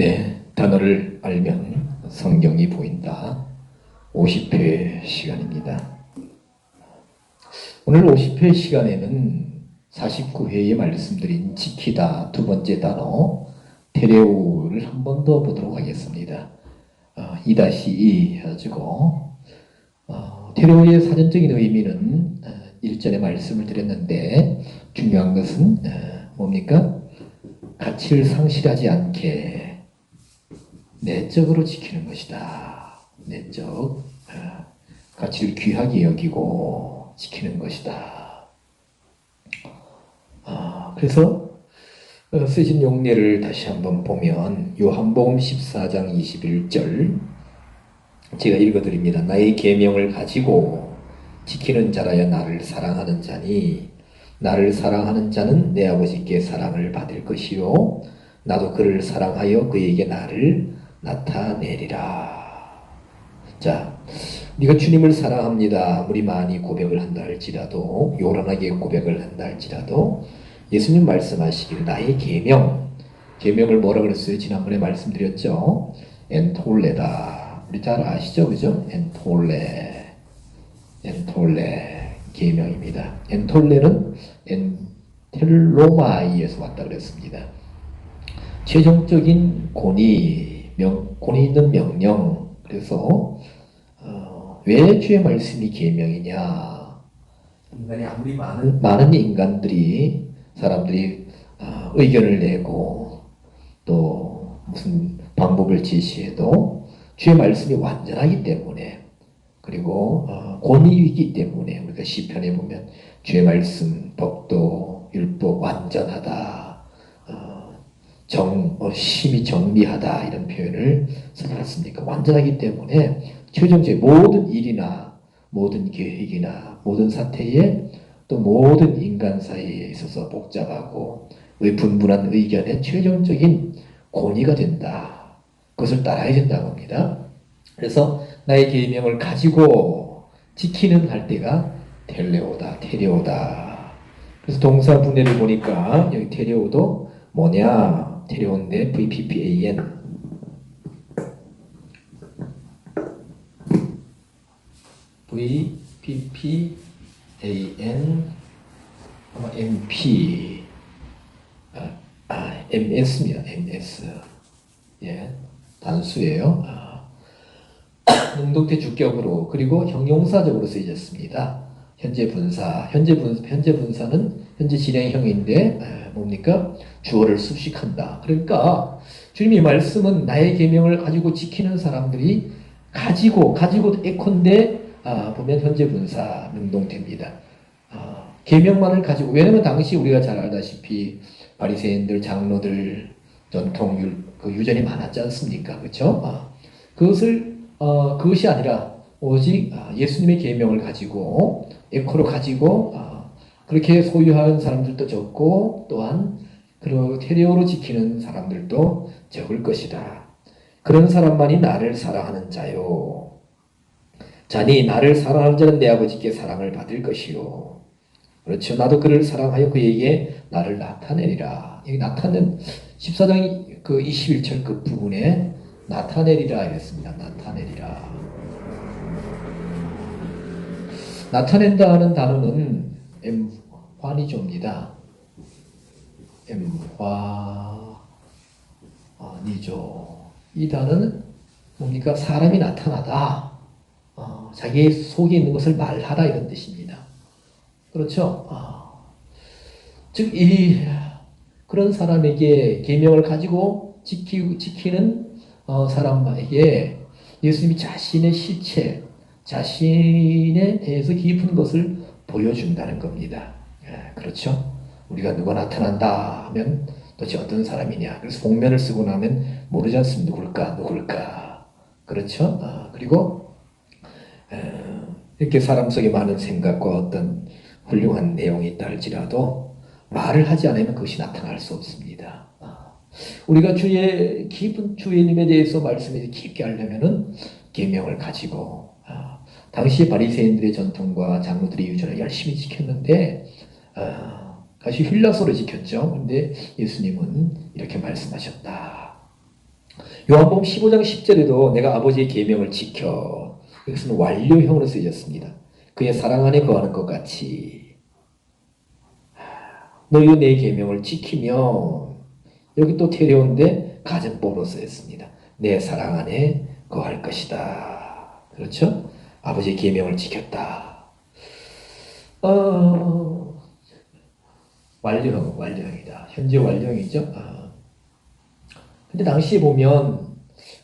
네, 단어를 알면 성경이 보인다. 50회 시간입니다. 오늘 50회 시간에는 49회에 말씀드린 지키다 두 번째 단어 테레오를 한 번 더 보도록 하겠습니다. 2-2 해가지고 테레오의 사전적인 의미는 일전에 말씀을 드렸는데 중요한 것은 뭡니까? 가치를 상실하지 않게 내적으로 지키는 것이다. 내적 가치를 귀하게 여기고 지키는 것이다. 그래서 쓰신 용례를 다시 한번 보면 요한복음 14장 21절 제가 읽어드립니다. 나의 계명을 가지고 지키는 자라야 나를 사랑하는 자니 나를 사랑하는 자는 내 아버지께 사랑을 받을 것이요 나도 그를 사랑하여 그에게 나를 나타내리라. 자, 네가 주님을 사랑합니다. 아무리 많이 고백을 한다 할지라도 요란하게 고백을 한다 할지라도 예수님 말씀하시길 나의 계명을 뭐라 그랬어요? 지난번에 말씀드렸죠. 엔톨레다. 우리 잘 아시죠? 그죠? 엔톨레 계명입니다. 엔톨레는 엔텔로마이에서 왔다 그랬습니다. 최종적인 권위 있는 명령. 그래서 왜 주의 말씀이 계명이냐? 인간이 아무리 많은 사람들이 의견을 내고 또 무슨 방법을 제시해도 주의 말씀이 완전하기 때문에 그리고 권위이기 때문에 우리가 시편에 보면 주의 말씀, 법도, 율법 완전하다. 심히 정리하다 이런 표현을 쓰지 않습니까? 완전하기 때문에 최종적인 모든 일이나 모든 계획이나 모든 사태에 또 모든 인간 사이에 있어서 복잡하고 분분한 의견의 최종적인 권위가 된다. 그것을 따라야 된다고 합니다. 그래서 나의 계명을 가지고 지키는 할 때가 테레오다. 그래서 동사 분해를 보니까 여기 테레오도 뭐냐? 테레오인데 VPPAN 아마 MP MS입니다. MS 예 단수예요. 능동태 주격으로 그리고 형용사적으로 쓰여졌습니다. 현재 분사는 현재 진행형인데 뭡니까? 주어를 수식한다. 그러니까 주님의 말씀은 나의 계명을 가지고 지키는 사람들이 가지고 예컨대 보면 현재 분사 능동태입니다. 계명만을 가지고 왜냐면 당시 우리가 잘 알다시피 바리새인들 장로들 전통 유전이 많았지 않습니까? 그렇죠? 그것이 아니라 오직 예수님의 계명을 가지고 에코로 가지고 그렇게 소유하는 사람들도 적고 또한 그리고 테레오로 지키는 사람들도 적을 것이다. 그런 사람만이 나를 사랑하는 자요. 자니 나를 사랑하는 자는 내 아버지께 사랑을 받을 것이요. 그렇죠. 나도 그를 사랑하여 그에게 나를 나타내리라. 여기 14장 21절 그 부분에 나타내리라 했습니다. 나타낸다 하는 단어는 엠화니조입니다. 엠화니조. 이 단어는 뭡니까? 사람이 나타나다. 자기 속에 있는 것을 말하라 이런 뜻입니다. 그렇죠? 즉 그런 사람에게 계명을 가지고 지키는 사람에게 예수님이 자신의 실체, 자신에 대해서 깊은 것을 보여준다는 겁니다. 그렇죠? 우리가 누가 나타난다 하면 도대체 어떤 사람이냐. 그래서 복면을 쓰고 나면 모르지 않습니까? 누굴까. 그렇죠? 그리고 이렇게 사람 속에 많은 생각과 어떤 훌륭한 내용이 있다 할지라도 말을 하지 않으면 그것이 나타날 수 없습니다. 우리가 깊은 주님에 대해서 말씀을 깊게 하려면은 계명을 가지고 당시 바리새인들의 전통과 장로들의 유전을 열심히 지켰는데 아주 힐라서로 지켰죠. 그런데 예수님은 이렇게 말씀하셨다. 요한복음 15장 10절에도 내가 아버지의 계명을 지켜, 이것은 완료형으로 쓰여졌습니다. 그의 사랑 안에 거하는 것 같이 너희도 내 계명을 지키면, 여기 또 테레온데 가정법으로 쓰였습니다. 내 사랑 안에 거할 것이다. 그렇죠? 아버지의 계명을 지켰다. 완료형이다. 현재 완료형이죠. 근데 당시에 보면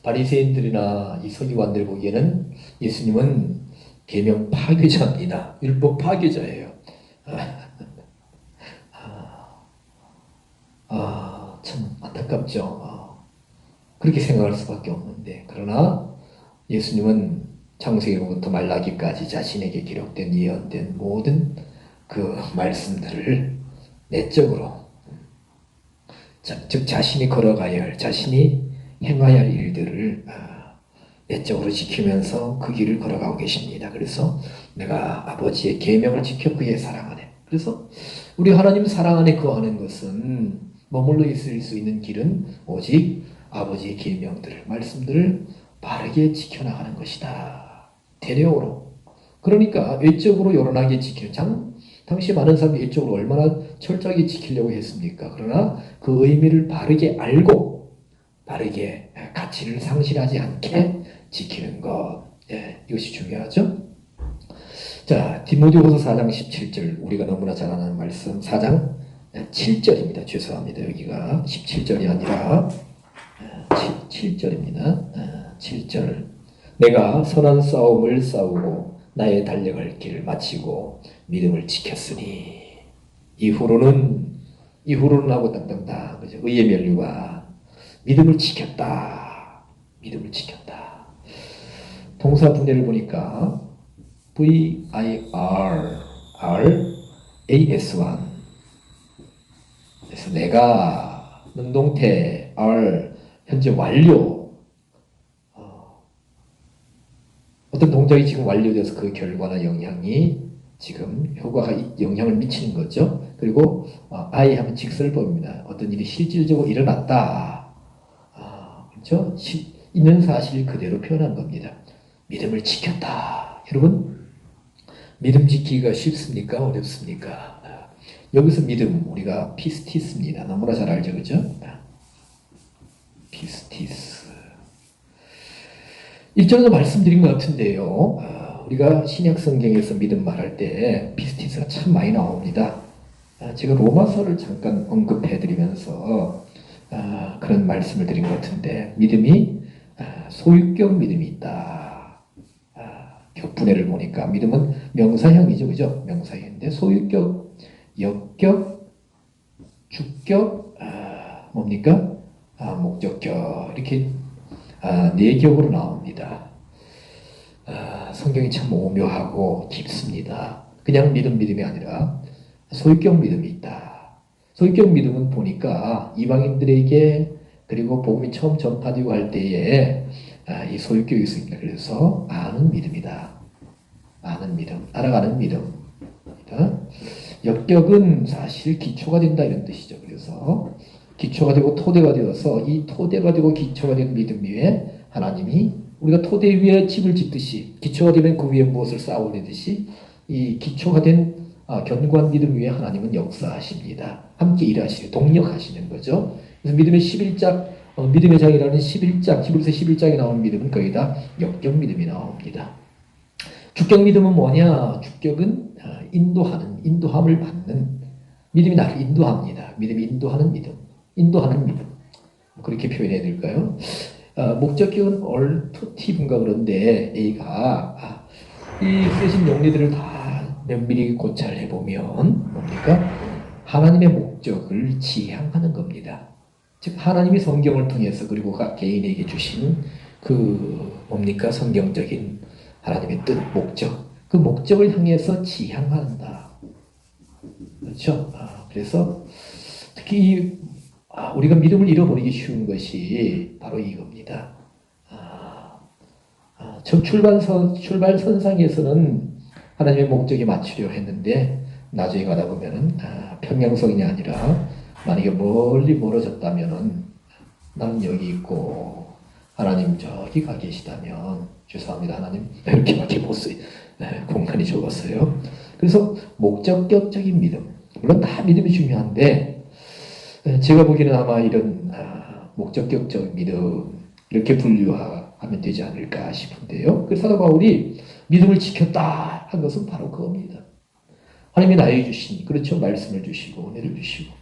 바리새인들이나 이 서기관들 보기에는 예수님은 계명 파괴자입니다. 율법 파괴자예요. 참 안타깝죠. 그렇게 생각할 수밖에 없는데, 그러나 예수님은 창세기부터 말라기까지 자신에게 기록된 예언된 모든 그 말씀들을 내적으로, 즉 자신이 걸어가야 할, 자신이 행해야 할 일들을 내적으로 지키면서 그 길을 걸어가고 계십니다. 그래서 내가 아버지의 계명을 지켜 그의 사랑 안에, 그래서 우리 하나님 사랑 안에 거하는 것은, 머물러 있을 수 있는 길은 오직 아버지의 계명들을, 말씀들을 바르게 지켜나가는 것이다. 대려오로. 그러니까 외적으로 요란하게 지키는, 당시 많은 사람이 외적으로 얼마나 철저하게 지키려고 했습니까? 그러나 그 의미를 바르게 알고 바르게 가치를 상실하지 않게 지키는 것, 이것이 중요하죠. 자, 디모데후서 4장 17절, 우리가 너무나 잘 아는 말씀, 4장 7절입니다. 죄송합니다. 여기가 17절이 아니라 7절입니다. 7절. 내가 선한 싸움을 싸우고 나의 달려갈 길을 마치고 믿음을 지켰으니, 이후로는 하고 땅땅땅, 그죠? 의의 면류관, 믿음을 지켰다. 믿음을 지켰다. 동사 분해를 보니까 VIRAS1. 그래서 내가, 능동태, R, 현재 완료. 어떤 동작이 지금 완료돼서 그 결과나 영향이 지금 영향을 미치는 거죠. 그리고 I 하면 직설법입니다. 어떤 일이 실질적으로 일어났다. 그렇죠? 있는 사실 그대로 표현한 겁니다. 믿음을 지켰다. 여러분, 믿음 지키기가 쉽습니까? 어렵습니까? 여기서 믿음, 우리가 피스티스입니다. 너무나 잘 알죠, 그죠? 피스티스. 1절에도 말씀드린 것 같은데요. 우리가 신약 성경에서 믿음 말할 때 피스티스가 참 많이 나옵니다. 제가 로마서를 잠깐 언급해드리면서 그런 말씀을 드린 것 같은데, 믿음이 소유격 믿음이 있다. 격분해를 보니까 믿음은 명사형이죠, 그죠? 명사형인데 소유격, 역격, 주격, 뭡니까? 목적격, 이렇게 네 격으로 나옵니다. 성경이 참 오묘하고 깊습니다. 그냥 믿음이 아니라 소유격 믿음이 있다. 소유격 믿음은 보니까 이방인들에게, 그리고 복음이 처음 전파되고 할 때에 이 소유격이 있습니다. 그래서 아는 믿음이다. 아는 믿음, 알아가는 믿음입니다. 역격은 사실 기초가 된다, 이런 뜻이죠. 그래서 기초가 되고 토대가 되어서, 이 토대가 되고 기초가 된 믿음 위에 하나님이, 우리가 토대 위에 집을 짓듯이 기초가 되면 그 위에 무엇을 쌓아 올리듯이, 이 기초가 된 견고한 믿음 위에 하나님은 역사하십니다. 함께 일하시고 동력하시는 거죠. 그래서 믿음의 11장, 믿음의 장이라는 11장, 히브리서 11장에 나오는 믿음은 거의 다 역격 믿음이 나옵니다. 주격 믿음은 뭐냐? 주격은 인도함을 받는, 믿음이 나를 인도합니다. 믿음이 인도하는 믿음. 그렇게 표현해야 될까요? 목적격은 얼투티브인가 그런데, A가 이 쓰신 용례들을 다 면밀히 고찰해 보면 뭡니까? 하나님의 목적을 지향하는 겁니다. 즉 하나님이 성경을 통해서, 그리고 개인에게 주신 그 뭡니까? 성경적인 하나님의 뜻, 목적, 그 목적을 향해서 지향한다. 그렇죠? 그래서 특히 우리가 믿음을 잃어버리기 쉬운 것이 바로 이겁니다. 첫 출발선상에서는 하나님의 목적에 맞추려 했는데, 나중에 가다 보면은 평양성이 아니라, 만약에 멀리 멀어졌다면은 나는 여기 있고 하나님 저기 가 계시다면 죄송합니다. 하나님 이렇게밖에 못 써요. 공간이 적었어요. 그래서 목적격적인 믿음. 물론 다 믿음이 중요한데 제가 보기에는 아마 이런 목적격적 믿음 이렇게 분류하면 되지 않을까 싶은데요. 그래서 사도 바울이 믿음을 지켰다 한 것은 바로 그겁니다. 하나님이 나에게 주신 그렇죠 말씀을 주시고 은혜를 주시고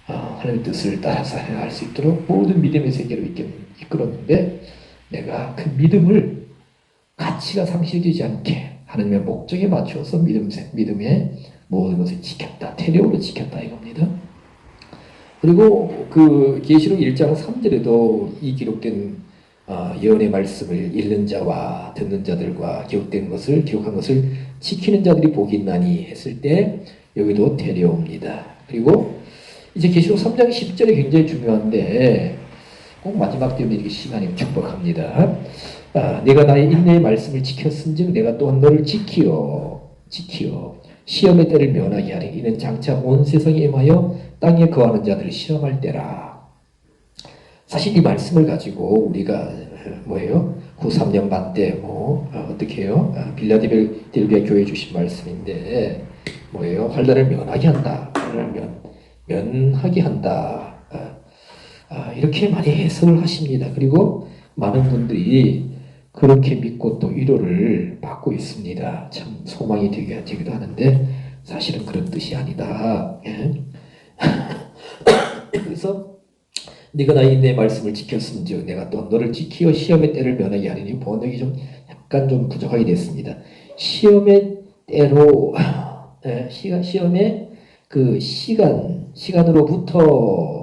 하나님의 뜻을 따라서 행할 수 있도록 모든 믿음의 세계로 이끌었는데 내가 그 믿음을 가치가 상실되지 않게 하나님의 목적에 맞춰서 믿음의 모든 것을 지켰다. 테레오로 지켰다 이겁니다. 그리고 그 계시록 1장 3절에도 이 기록된 예언의 말씀을 읽는 자와 듣는 자들과 기록한 것을 지키는 자들이 복이 있나니 했을 때 여기도 테레오입니다. 그리고 이제 계시록 3장 10절이 굉장히 중요한데 꼭 마지막 때문에 이렇게 시간이 촉박합니다. 내가 나의 인내의 말씀을 지켰은즉 내가 또한 너를 지키어 시험의 때를 면하게 하리. 이는 장차 온 세상에 임하여 땅에 거하는 자들을 시험할 때라. 사실 이 말씀을 가지고 우리가 뭐예요? 후 3년 반 때 어떻게 해요? 빌라델비아 교회 주신 말씀인데 뭐예요? 환난을 면하게 한다. 환난을 면하게 한다. 이렇게 많이 해석을 하십니다. 그리고 많은 분들이 그렇게 믿고 또 위로를 받고 있습니다. 참 소망이 되기도 하는데 사실은 그런 뜻이 아니다. 그래서 네가 나의 인내의 말씀을 지켰은즉 내가 또 너를 지키어 시험의 때를 면하게 하리니 번역이 좀 약간 좀 부족하게 됐습니다. 시험의 때로 시험의 그 시간으로부터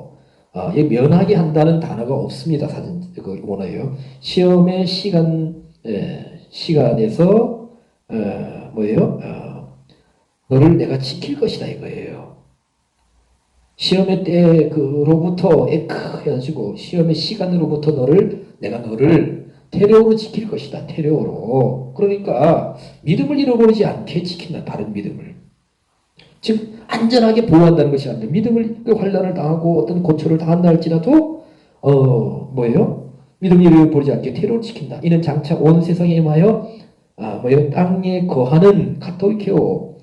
면하게 한다는 단어가 없습니다. 사진 그 원어예요. 시험의 시간에서 뭐예요? 너를 내가 지킬 것이다 이거예요. 시험의 때로부터 해가지고 시험의 시간으로부터 내가 너를 테레오로 지킬 것이다. 테레오로. 그러니까 믿음을 잃어버리지 않게 지킨다. 바른 믿음을. 즉 안전하게 보호한다는 것이 아니라 믿음을 환난을 당하고 어떤 고초를 당한다 할지라도 뭐예요? 믿음을 잃어버리지 않게 테러를 지킨다. 이는 장차 온 세상에 임하여 땅에 거하는 카토리케오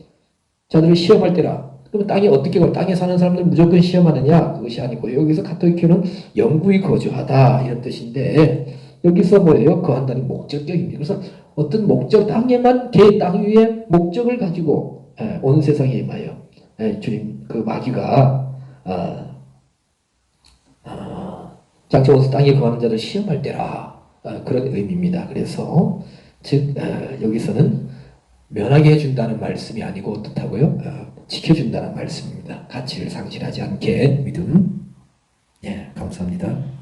자들을 시험할 때라. 그러면 땅에 어떻게 땅에 사는 사람들 무조건 시험하느냐? 그것이 아니고 여기서 카토리케오는 영구히 거주하다 이런 뜻인데 여기서 뭐예요? 거한다는 목적격입니다. 그래서 어떤 목적 땅 위에 목적을 가지고 온 세상에 임하여 주님 그 마귀가 장차 온 땅에 거하는 자를 시험할 때라 그런 의미입니다. 그래서 즉 여기서는 면하게 해준다는 말씀이 아니고 어떻다고요? 지켜준다는 말씀입니다. 가치를 상실하지 않게 믿음. 감사합니다.